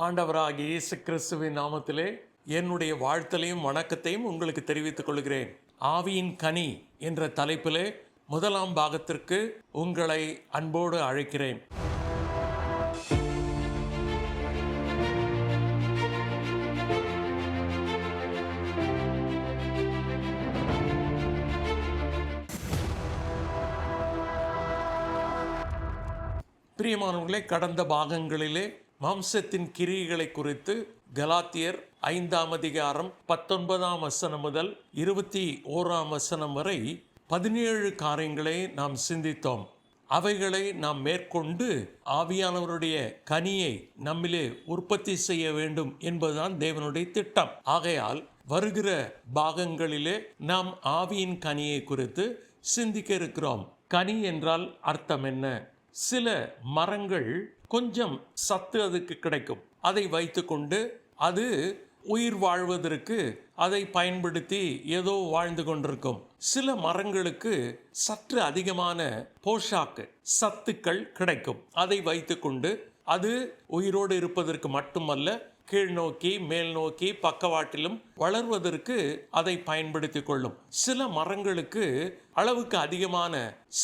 ஆண்டவராகிய இயேசு கிறிஸ்துவின் நாமத்திலே என்னுடைய வாழ்த்தலையும் வணக்கத்தையும் உங்களுக்கு தெரிவித்துக் கொள்கிறேன். ஆவியின் கனி என்ற தலைப்பிலே முதலாம் பாகத்திற்கு உங்களை அன்போடு அழைக்கிறேன். பிரியமானவர்களே, கடந்த பாகங்களிலே மாம்சத்தின் கிரியைகளை குறித்து கலாத்தியர் 5ஆம் அதிகாரம் 19ஆம் வசனம் முதல் 21ஆம் வசனம் வரை 17 காரியங்களை நாம் சிந்தித்தோம். அவைகளை நாம் மேற்கொண்டு ஆவியானவருடைய கனியை நம்மிலே உற்பத்தி செய்ய வேண்டும் என்பதுதான் தேவனுடைய திட்டம். ஆகையால் வருகிற பாகங்களிலே நாம் ஆவியின் கனியை குறித்து சிந்திக்க இருக்கிறோம். கனி என்றால் அர்த்தம் என்ன? சில மரங்கள் கொஞ்சம் சத்து அதுக்கு கிடைக்கும், அதை வைத்துக்கொண்டு அது உயிர் வாழ்வதற்கு அதை பயன்படுத்தி ஏதோ வாழ்ந்து கொண்டிருக்கும். சில மரங்களுக்கு சற்று அதிகமான போஷாக்கு சத்துக்கள் கிடைக்கும், அதை வைத்துக்கொண்டு அது உயிரோடு இருப்பதற்கு மட்டுமல்ல, கீழ் நோக்கி மேல் நோக்கி பக்கவாட்டிலும் வளர்வதற்கு அதை பயன்படுத்தி கொள்ளும். சில மரங்களுக்கு அளவுக்கு அதிகமான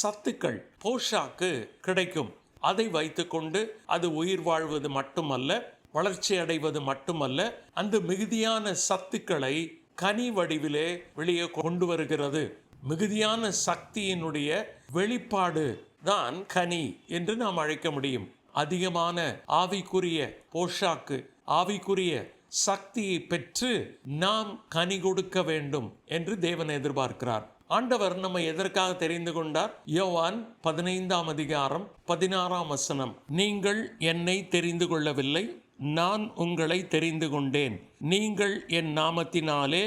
சத்துக்கள் போஷாக்கு கிடைக்கும், அதை வைத்துக்கொண்டு அது உயிர் வாழ்வது மட்டுமல்ல, வளர்ச்சி அடைவது மட்டுமல்ல, அந்த மிகுதியான சத்துக்களை கனி வடிவிலே வெளியே கொண்டு வருகிறது. மிகுதியான சக்தியினுடைய வெளிப்பாடு தான் கனி என்று நாம் அழைக்க முடியும். அதிகமான ஆவிக்குரிய போஷாக்கு, ஆவிக்குரிய சக்தியை பெற்று நாம் கனி கொடுக்க வேண்டும் என்று தேவன் எதிர்பார்க்கிறார். ஆண்டவர் நம்ம எதற்காக தெரிந்து கொண்டார்? யோவான் 15ஆம் அதிகாரம் 16ஆம் வசனம், நீங்கள் என்னை தெரிந்து கொள்ளவில்லை, நான் உங்களை தெரிந்து கொண்டேன். நீங்கள் என் நாமத்தினாலே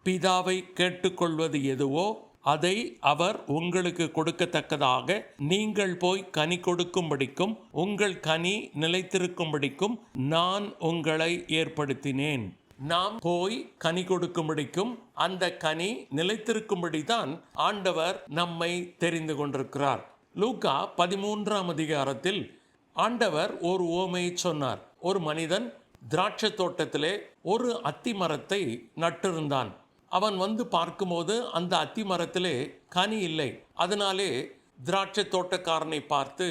பிதாவை கேட்டுக்கொள்வது எதுவோ அதை அவர் உங்களுக்கு கொடுக்கத்தக்கதாக நீங்கள் போய் கனி கொடுக்கும்படிக்கும் உங்கள் கனி நிலைத்திருக்கும்படிக்கும் நான் உங்களை ஏற்படுத்தினேன். நாம் போய் கனி கொடுக்கும்படிக்கும் அந்த கனி நிலைத்திருக்கும்படி தான் ஆண்டவர் நம்மை தெரிந்து கொண்டிருக்கிறார். லூக்கா 13ஆம் அதிகாரத்தில் ஆண்டவர் ஒரு உவமையை சொன்னார். ஒரு மனிதன் திராட்சை தோட்டத்திலே ஒரு அத்தி மரத்தை நட்டிருந்தான். அவன் வந்து பார்க்கும்போது அந்த அத்தி மரத்திலே கனி இல்லை. அதனாலே திராட்சை தோட்டக்காரனை பார்த்து,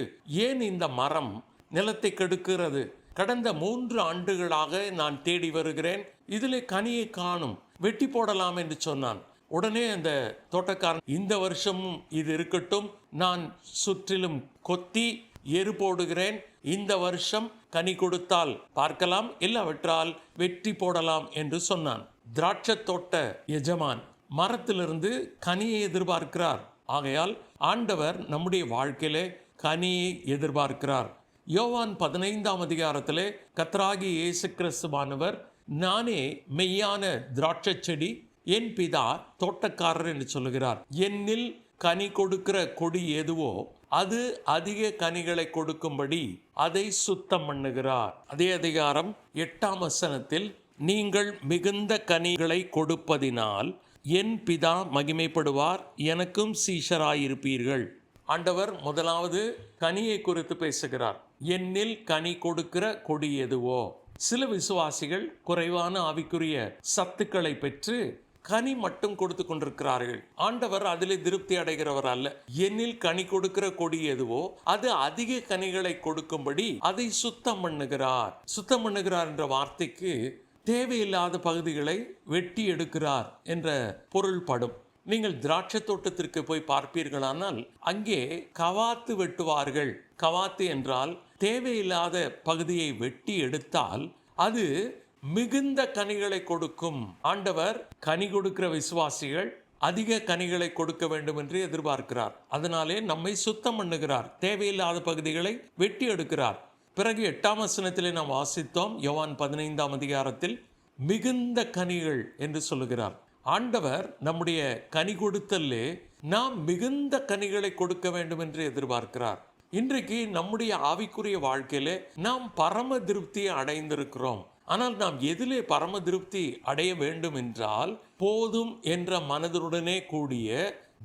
ஏன் இந்த மரம் நிலத்தை கெடுக்கிறது? கடந்த 3 ஆண்டுகளாக நான் தேடி வருகிறேன், இதிலே கனியை காணும், வெட்டி போடலாம் என்று சொன்னான். உடனே அந்த தோட்டக்காரன், இந்த வருஷமும் இது இருக்கட்டும், நான் சுற்றிலும் கொத்தி எரு போடுகிறேன், இந்த வருஷம் கனி கொடுத்தால் பார்க்கலாம், இல்லாவிட்டால் வெட்டி போடலாம் என்று சொன்னான். திராட்சை தோட்ட எஜமான் மரத்திலிருந்து கனியை எதிர்பார்க்கிறார். ஆகையால் ஆண்டவர் நம்முடைய வாழ்க்கையிலே கனியை எதிர்பார்க்கிறார். யோவான் 15ஆம் அதிகாரத்திலே கர்த்தராகிய இயேசு கிறிஸ்துவானவர், நானே மெய்யான திராட்சை செடி, என் பிதா தோட்டக்காரர் என்று சொல்லுகிறார். என்னில் கனி கொடுக்கிற கொடி எதுவோ அது அதிக கனிகளை கொடுக்கும்படி அதை சுத்தம் பண்ணுகிறார். அதே அதிகாரம் 8ஆம் வசனத்தில், நீங்கள் மிகுந்த கனிகளை கொடுப்பதினால் என் பிதா மகிமைப்படுவார், எனக்கும் சீஷராயிருப்பீர்கள். ஆண்டவர் முதலாவது கனியை குறித்து பேசுகிறார். என்னில் கனி கொடுக்கிற கொடி எதுவோ. சில விசுவாசிகள் குறைவான ஆவிக்குரிய சத்துக்களை பெற்று கனி மட்டும் கொடுத்து கொண்டிருக்கிறார்கள். ஆண்டவர் அதிலே திருப்தி அடைகிறவர் அல்ல. என்னில் கனி கொடுக்கிற கொடி எதுவோ அது அதிக கனிகளை கொடுக்கும்படி அதை சுத்தம் பண்ணுகிறார். சுத்தம் பண்ணுகிறார் என்ற வார்த்தைக்கு தேவையில்லாத பகுதிகளை வெட்டி எடுக்கிறார் என்ற பொருள் படும். நீங்கள் திராட்சை தோட்டத்திற்கு போய் பார்ப்பீர்களானால் அங்கே கவாத்து வெட்டுவார்கள். கவாத்து என்றால் தேவையில்லாத பகுதியை வெட்டி எடுத்தால் அது மிகுந்த கனிகளை கொடுக்கும். ஆண்டவர் கனி கொடுக்கிற விசுவாசிகள் அதிக கனிகளை கொடுக்க வேண்டும் என்று எதிர்பார்க்கிறார். அதனாலே நம்மை சுத்தம் பண்ணுகிறார், தேவையில்லாத பகுதிகளை வெட்டி எடுக்கிறார். பிறகு 8ஆம் வசனத்திலே நாம் வாசித்தோம், யோவான் 15ஆம் அதிகாரத்தில் மிகுந்த கனிகள் என்று சொல்லுகிறார். ஆண்டவர் நம்முடைய கனி கொடுத்தல்லே நாம் மிகுந்த கனிகளை கொடுக்க வேண்டும் என்று எதிர்பார்க்கிறார். இன்றைக்கு நம்முடைய ஆவிக்குரிய வாழ்க்கையிலே நாம் பரம திருப்தியை அடைந்திருக்கிறோம். ஆனால் நாம் எதிலே பரம திருப்தி அடைய வேண்டும் என்றால், போதும் என்ற மனதுடனே கூடிய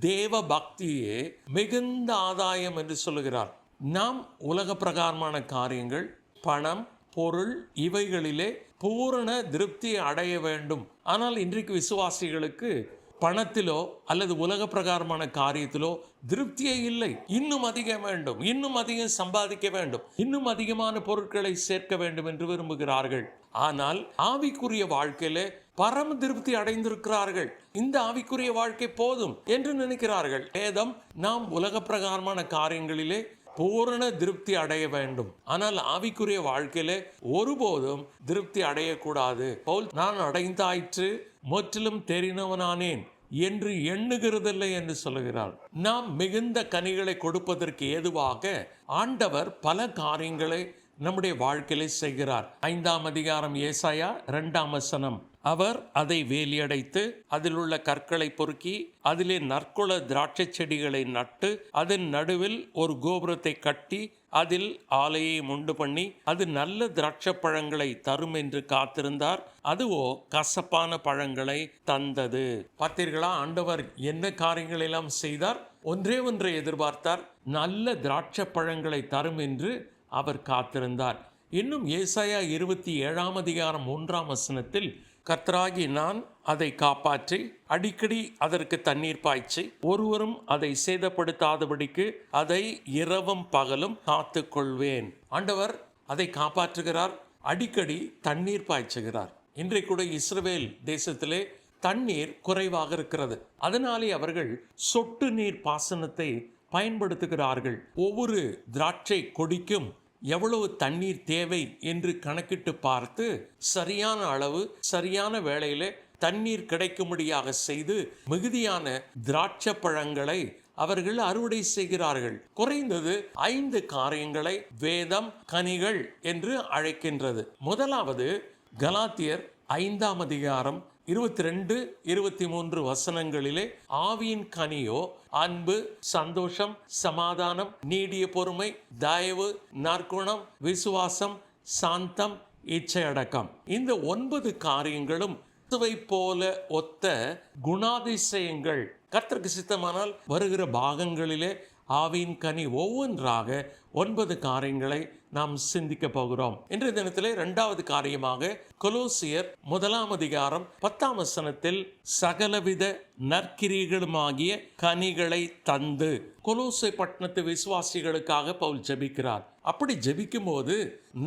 தேவ பக்தியே மிகுந்த ஆதாயம் என்று சொல்லுகிறார். நாம் உலக பிரகாரமான காரியங்கள், பணம், பொருள் இவைகளிலே பூரண திருப்தி அடைய வேண்டும். ஆனால் இன்றைக்கு விசுவாசிகளுக்கு பணத்திலோ அல்லது உலக பிரகாரமான காரியத்திலோ திருப்தியே இல்லை. இன்னும் அதிகம் வேண்டும், இன்னும் அதிகம் சம்பாதிக்க வேண்டும், இன்னும் அதிகமான பொருட்களை சேர்க்க வேண்டும் என்று விரும்புகிறார்கள். ஆனால் ஆவிக்குரிய வாழ்க்கையில பரம திருப்தி அடைந்திருக்கிறார்கள். இந்த ஆவிக்குரிய வாழ்க்கை போதும் என்று நினைக்கிறார்கள். வேதம் நாம் உலக பிரகாரமான காரியங்களிலே பூரண திருப்தி அடைய வேண்டும், ஆனால் ஆவிக்குரிய வாழ்க்கையில ஒருபோதும் திருப்தி அடையக்கூடாது. பவுல் நான் அடைந்தாயிற்று, முற்றிலும் தெரிந்தவனானேன் என்று எண்ணுகிறதில்லை என்று சொல்லுகிறார். நாம் மிகுந்த கனிகளை கொடுப்பதற்கு ஏதுவாக ஆண்டவர் பல காரியங்களை நம்முடைய வாழ்க்கையில செய்கிறார். 5ஆம் அதிகாரம் ஏசாயா 2ஆம் வசனம், அவர் அதை வேலியடைத்து அதில் உள்ள கற்களை பொறுக்கி அதிலே நற்குல திராட்சை செடிகளை நட்டு அதன் நடுவில் ஒரு கோபுரத்தை கட்டி அதில் ஆலையை உண்டு பண்ணி அது நல்ல திராட்சை பழங்களை தரும் என்று காத்திருந்தார். அதுவோ கசப்பான பழங்களை தந்தது. பார்த்தீர்களா, ஆண்டவர் என்ன காரியங்கள் எல்லாம் செய்தார்? ஒன்றே ஒன்றை எதிர்பார்த்தார், நல்ல திராட்சை பழங்களை தரும் என்று அவர் காத்திருந்தார். இன்னும் ஏசாயா 27ஆம் அதிகாரம் 1ஆம் வசனத்தில், கர்த்தராகி நான் அதை காப்பாற்றி அடிக்கடி அதற்கு தண்ணீர் பாய்ச்சி ஒருவரும் அதை சேதப்படுத்தாதபடிக்கு அதை இரவும் பகலும் காத்து கொள்வேன். ஆண்டவர் அதை காப்பாற்றுகிறார், அடிக்கடி தண்ணீர் பாய்ச்சுகிறார். இன்றைக்கு கூட இஸ்ரவேல் தேசத்திலே தண்ணீர் குறைவாக இருக்கிறது. அதனாலே அவர்கள் சொட்டு நீர் பாசனத்தை பயன்படுத்துகிறார்கள். ஒவ்வொரு திராட்சை கொடிக்கும் எவ்வளவு தண்ணீர் தேவை என்று கணக்கிட்டு பார்த்து சரியான அளவு சரியான வேளையில தண்ணீர் கிடைக்கும்படியாக செய்து மிகுதியான திராட்சை பழங்களை அவர்கள் அறுவடை செய்கிறார்கள். குறைந்தது 5 காரியங்களை வேதம் கனிகள் என்று அழைக்கின்றது. முதலாவது, கலாத்தியர் 5ஆம் அதிகாரம் 22-23 வசனங்களிலே ஆவியின் கனியோ அன்பு, சந்தோஷம், சமாதானம், நீடிய பொறுமை, தயவு, நற்குணம், விசுவாசம், சாந்தம், இச்சையடக்கம். இந்த 9 காரியங்களும் போல ஒத்த குணாதிசயங்கள். கர்த்தருக்கு சித்தமானால் வருகிற பாகங்களிலே ஆவியின் கனி ஒவ்வொன்றாக 9 காரியங்களை நாம் சிந்திக்க போகிறோம். இன்றைய தினத்திலே 2வது காரியமாக கொலோசியர் 1ஆம் அதிகாரம் 10ஆம் வசனத்தில் சகலவித நற்கிரியைகளுமாகிய கனிகளை தந்து, கொலோசை பட்டணத்து விசுவாசிகளுக்காக பவுல் ஜெபிக்கிறார். அப்படி ஜெபிக்கும் போது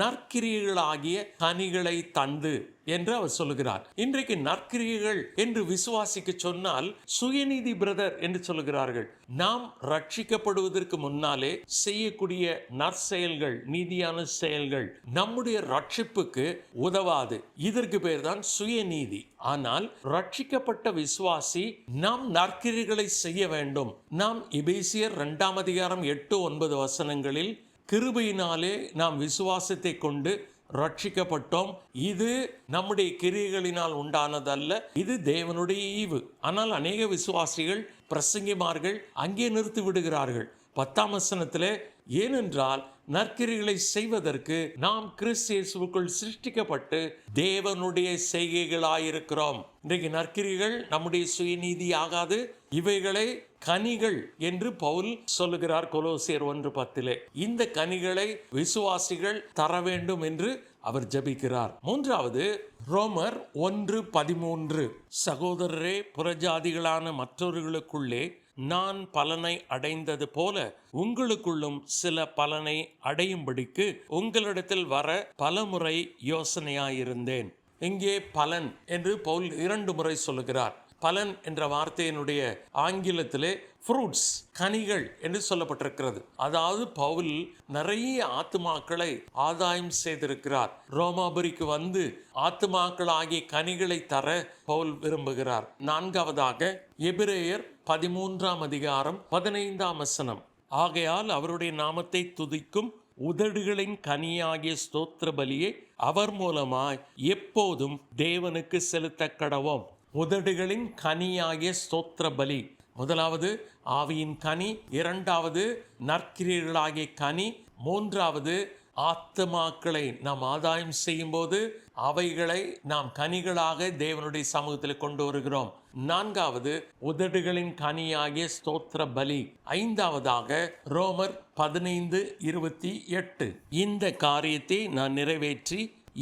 நற்கிரியைகளாகிய கனிகளை தந்து என்று அவர் சொல்லுகிறார். இன்றைக்கு நற்கிரியைகள் என்று விசுவாசிக்கு சொன்னால் சுயநீதி பிரதர் என்று சொல்லுகிறார்கள். நாம் ரட்சிக்கப்படுவதற்கு முன்னாலே செய்யக்கூடிய நற்செயல்கள், நீதியான செயல்கள் நம்முடைய ரட்சிப்புக்கு உதவாது. இதற்கு பேர் தான் சுயநீதி. ஆனால் ரட்சிக்கப்பட்ட விசுவாசி நாம் நற்கிரியைகளை செய்ய வேண்டும். நாம் எபேசியர் 2ஆம் அதிகாரம் 8-9 வசனங்களில் கிருபையினாலே நாம் விசுவாசத்தை கொண்டு ரட்சிக்கப்பட்டோம், இது நம்முடைய கிரியைகளினால் உண்டானதல்ல, இது தேவனுடைய ஈவு. ஆனால் அநேக விசுவாசிகள், பிரசங்கிமார்கள் அங்கே நிறுத்தி விடுகிறார்கள் 10ஆம் வசனத்திலே, ஏனென்றால் நற்கிரிகளை செய்வதற்கு நாம் கிறிஸ்து இயேசுவுக்குள் சிருஷ்டிக்கப்பட்டு தேவனுடைய செய்கைகளாயிருக்கிறோம். இன்றைக்கு நற்கிரிகள் நம்முடைய சுயநீதி ஆகாது, இவைகளை கனிகள் என்று பவுல் சொல்லுகிறார் கொலோசியர் 1:10. இந்த கனிகளை விசுவாசிகள் தர வேண்டும் என்று அவர் ஜெபிக்கிறார். 3வது, ரோமர் 1:13, சகோதரரே, புறஜாதிகளான மற்றவர்களுக்குள்ளே நான் பலனை அடைந்தது போல உங்களுக்குள்ளும் சில பலனை அடையும்படிக்கு உங்களிடத்தில் வர பலமுறை யோசனையாயிருந்தேன். இங்கே பலன் என்று பவுல் 2 முறை சொல்லுகிறார். பலன் என்ற வார்த்தையினுடைய ஆங்கிலத்திலே ஃப்ரூட்ஸ், கனிகள் என்று சொல்லப்பட்டிருக்கிறது. அதாவது பவுல் நிறைய ஆத்துமாக்களை ஆதாயம் செய்திருக்கிறார். ரோமாபுரிக்கு வந்து ஆத்துமாக்கள் ஆகிய கனிகளை தர பவுல் விரும்புகிறார். 4வதாக எபிரேயர் 13ஆம் அதிகாரம் 15ஆம் வசனம், ஆகையால் அவருடைய நாமத்தை துதிக்கும் உதடுகளின் கனியாகிய ஸ்தோத்திர பலியை அவர் மூலமாய் எப்போதும் தேவனுக்கு செலுத்த கடவோம். உதடுகளின் கனியாகிய ஸ்தோத்திர பலி, முதலாவது ஆவியின் கனி, 2வது நற்கிரியைகளாகிய கனி, 3வது ஆத்துமாக்களை நாம் ஆதாயம் செய்யும் போது அவைகளை நாம் கனிகளாக தேவனுடைய சமூகத்தில் கொண்டு வருகிறோம். நான்காவது, உதடுகளின் கனியாகிய ஸ்தோத்திர பலி. ஐந்தாவதாக ரோமர் 15:28. இந்த காரியத்தை நான் நிறைவேற்றி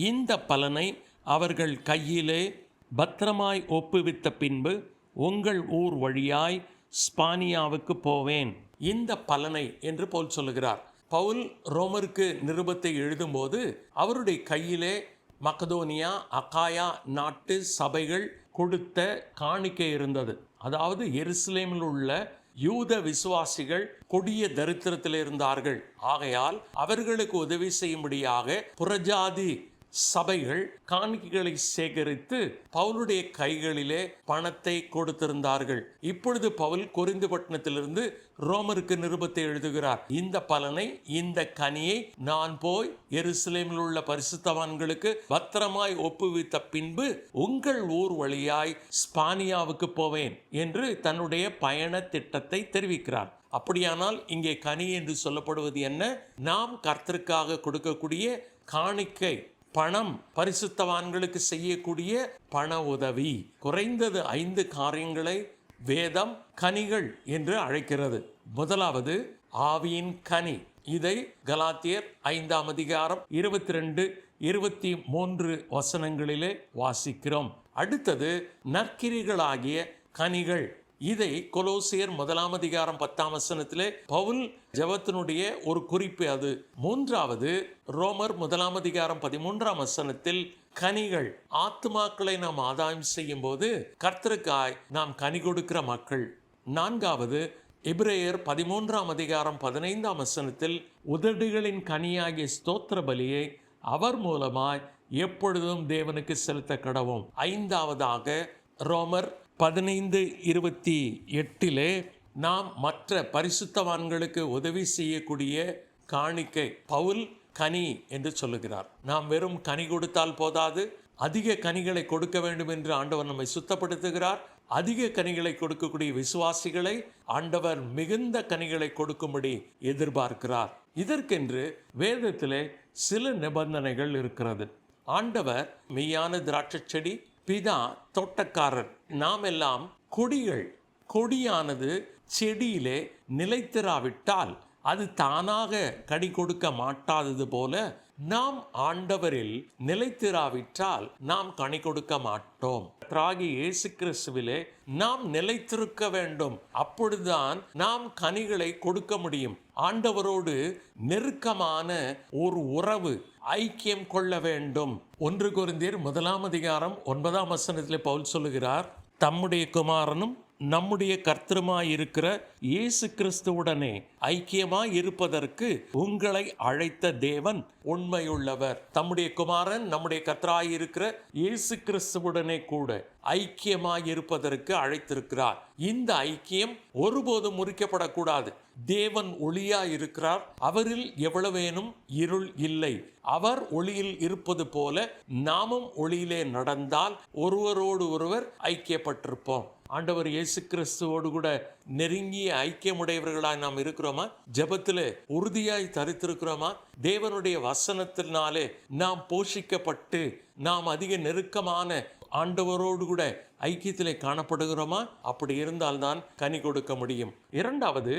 இந்த பலனை அவர்கள் கையிலே பத்திரமாய் ஒப்புவித்த பின்பு உங்கள் ஊர் வழியாய் ஸ்பானியாவுக்கு போவேன். இந்த பலனை என்று பவுல் சொல்லுகிறார். பவுல் ரோமருக்கு நிருபத்தை எழுதும்போது அவருடைய கையிலே மக்கதோனியா, அகாயா நாட்டு சபைகள் கொடுத்த காணிக்கை இருந்தது. அதாவது எருசலேமில் உள்ள யூத விசுவாசிகள் கொடிய தரித்திரத்தில் இருந்தார்கள். ஆகையால் அவர்களுக்கு உதவி செய்யும்படியாக புறஜாதி சபைகள் காணிக்கைகளை சேகரித்து பவுலுடைய கைகளிலே பணத்தை கொடுத்திருந்தார்கள். இப்பொழுது பவுல் கொரிந்து பட்டணத்திலிருந்து ரோமருக்கு நிருபத்தை எழுதுகிறார். இந்த பலனை, இந்த கனியை நான் போய் எருசலேமில் உள்ள பரிசுத்தவான்களுக்கு பத்திரமாய் ஒப்புவித்த பின்பு உங்கள் ஊர் வழியாய் ஸ்பானியாவுக்கு போவேன் என்று தன்னுடைய பயண திட்டத்தை தெரிவிக்கிறார். அப்படியானால் இங்கே கனி என்று சொல்லப்படுவது என்ன? நாம் கர்த்தருக்காக கொடுக்கக்கூடிய காணிக்கை, பணம், பரிசுத்தவான்களுக்கு செய்யக்கூடிய பண உதவி. குறைந்தது 5 காரியங்களை வேதம் கனிகள் என்று அழைக்கிறது. முதலாவது ஆவியின் கனி. இதை கலாத்தியர் 5:22-23 வசனங்களிலே வாசிக்கிறோம். அடுத்தது நற்கிரிகளாகிய கனிகள். இதை கொலோசியர் 1:10 பவுல் ஜெபத்தினுடைய ஒரு குறிப்பு அது. மூன்றாவது ரோமர் 1:13 கனிகள். ஆத்துமாக்களை நாம் ஆதாயம் செய்யும் போது கர்த்தருக்காய் நாம் கனி கொடுக்கிற மக்கள். நான்காவது எபிரேயர் 13:15 உதடுகளின் கனியாகிய ஸ்தோத்திர பலியை அவர் மூலமாய் எப்பொழுதும் தேவனுக்கு செலுத்த கடவோம். ஐந்தாவதாக ரோமர் 15:28 நாம் மற்ற பரிசுத்தவான்களுக்கு உதவி செய்யக்கூடிய காணிக்கை பவுல் கனி என்று சொல்லுகிறார். நாம் வெறும் கனி கொடுத்தால் போதாது, அதிக கனிகளை கொடுக்க வேண்டும் என்று ஆண்டவர் நம்மை சுத்தப்படுத்துகிறார். அதிக கனிகளை கொடுக்கக்கூடிய விசுவாசிகளை ஆண்டவர் மிகுந்த கனிகளை கொடுக்கும்படி எதிர்பார்க்கிறார். இதற்கென்று வேதத்திலே சில நிபந்தனைகள் இருக்கிறது. ஆண்டவர் மெய்யான திராட்சை செடி, பிதா தோட்டக்காரர், நாம் எல்லாம் கொடிகள். கொடியானது செடியிலே நிலைத்திராவிட்டால் அது தானாக கனி கொடுக்க மாட்டாதது போல நாம் ஆண்டவரில் நிலைத்திராவிட்டால் நாம் கனி கொடுக்க மாட்டோம். கர்த்தராகிய இயேசு கிறிஸ்துவிலே நாம் நிலைத்திருக்க வேண்டும். அப்பொழுதுதான் நாம் கனிகளை கொடுக்க முடியும். ஆண்டவரோடு நெருக்கமான ஒரு உறவு, ஐக்கியம் கொள்ள வேண்டும். 1 கொரிந்தியர் 1:9 பவுல் சொல்லுகிறார், தம்முடைய குமாரனும் நம்முடைய கர்த்தருமாய் இருக்கிற இயேசு கிறிஸ்துவுடனே ஐக்கியமாய் இருப்பதற்கு உங்களை அழைத்த தேவன் உண்மையுள்ளவர். தம்முடைய குமாரன் நம்முடைய கர்த்தராய் இருக்கிற இயேசு கிறிஸ்துவுடனே கூட ஐக்கியமாய் இருப்பதற்கு அழைத்திருக்கிறார். இந்த ஐக்கியம் ஒருபோதும் முறிக்கப்படக்கூடாது. தேவன் ஒளியாய் இருக்கிறார், அவரில் எவ்வளவேனும் இருள் இல்லை. அவர் ஒளியில் இருப்பது போல நாமும் ஒளியிலே நடந்தால் ஒருவரோடு ஒருவர் ஐக்கியப்பட்டிருப்போம். ஆண்டவர் இயேசு கிறிஸ்துவோடு கூட நெருங்கிய ஐக்கியமுடையவர்களாய் நாம் இருக்கிறோமா? ஜெபத்திலே உறுதியாய் தரித்திருக்கிறோமா? தேவனுடைய வசனத்தினாலே நாம் போஷிக்கப்பட்டு நாம் அதிக நெருக்கமான ஆண்டவரோடு கூட ஐக்கியத்திலே காணப்படுகிறோமா? அப்படி இருந்தால்தான் கனி கொடுக்க முடியும். இரண்டாவது,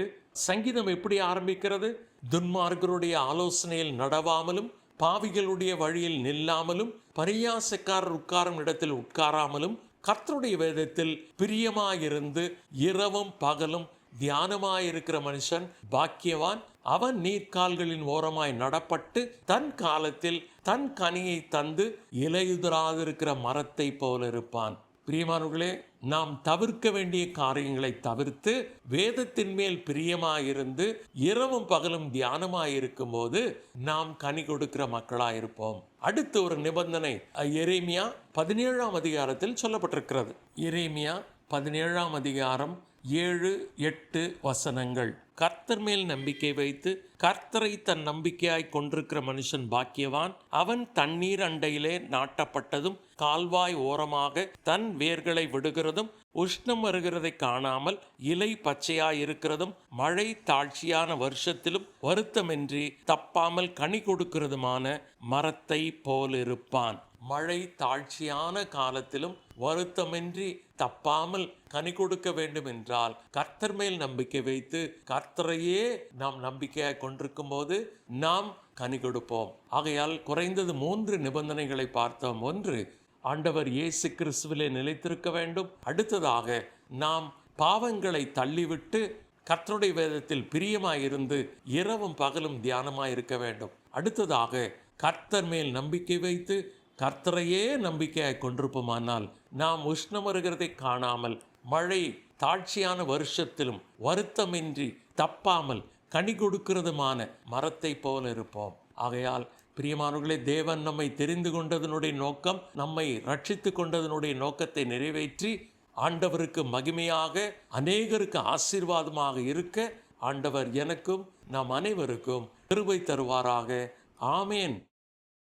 சங்கீதம் எப்படி ஆரம்பிக்கிறது? துன்மார்க்கருடைய ஆலோசனையில் நடவாமலும், பாவிகளுடைய வழியில் நில்லாமலும், பரியாசக்காரர் உட்காரும் இடத்தில் உட்காராமலும், கர்த்தருடைய வேதத்தில் பிரியமாயிருந்து இரவும் பகலும் தியானமாயிருக்கிற மனுஷன் பாக்கியவான். அவன் நீர்க்கால்களின் ஓரமாய் நடப்பட்டு தன் காலத்தில் தன் கனியை தந்து இலையுதிராதிருக்கிற மரத்தை போல இருப்பான். பிரியமானவர்களே, நாம் தவிர்க்க வேண்டிய காரியங்களை தவிர்த்து வேதத்தின் மேல் பிரியமாயிருந்து இரவும் பகலும் தியானமாயிருக்கும் போது நாம் கனி கொடுக்கிற மக்களாயிருப்போம். அடுத்து ஒரு நிபந்தனை எரேமியா 17 சொல்லப்பட்டிருக்கிறது. எரேமியா 17 7-8 கர்த்தர் மேல் நம்பிக்கை வைத்து கர்த்தரை தன் நம்பிக்கையாய் கொண்டிருக்கிற மனுஷன் பாக்கியவான். அவன் தண்ணீர் அண்டையிலே நாட்டப்பட்டதும் கால்வாய் ஓரமாக தன் வேர்களை விடுகிறதும் உஷ்ணம் வருகிறதை காணாமல் இலை பச்சையாய் இருக்கிறதும் மழை தாழ்ச்சியான வருஷத்திலும் வருத்தமின்றி தப்பாமல் கனி கொடுக்கிறதுமான மரத்தை போலிருப்பான். மழை தாழ்ச்சியான காலத்திலும் வருத்தமின்றி தப்பாமல் கனி கொடுக்க வேண்டும் என்றால் கர்த்தர் மேல் நம்பிக்கை வைத்து கர்த்தரையே நாம் நம்பிக்கையாக கொண்டிருக்கும் போது நாம் கனி கொடுப்போம். ஆகையால் குறைந்தது 3 நிபந்தனைகளை பார்த்தோம். 1, ஆண்டவர் இயேசு கிறிஸ்துவிலே நிலைத்திருக்க வேண்டும். அடுத்ததாக நாம் பாவங்களை தள்ளிவிட்டு கர்த்தருடைய வேதத்தில் பிரியமாயிருந்து இரவும் பகலும் தியானமாயிருக்க வேண்டும். அடுத்ததாக கர்த்தர் மேல் நம்பிக்கை வைத்து கர்த்தரையே நம்பிக்கையாக கொண்டிருப்போமானால் நாம் உஷ்ணம் வருகிறதை காணாமல் மழை தாழ்ச்சியான வருஷத்திலும் வருத்தமின்றி தப்பாமல் கனி கொடுக்கிறதுமான மரத்தை போல இருப்போம். ஆகையால் பிரியமானவர்களே, தேவன் நம்மை தெரிந்து கொண்டதனுடைய நோக்கம், நம்மை ரட்சித்து கொண்டதனுடைய நோக்கத்தை நிறைவேற்றி ஆண்டவருக்கு மகிமையாக அநேகருக்கு ஆசீர்வாதமாக இருக்க ஆண்டவர் எனக்கும் நம் அனைவருக்கும் கிருபை தருவாராக. ஆமேன்.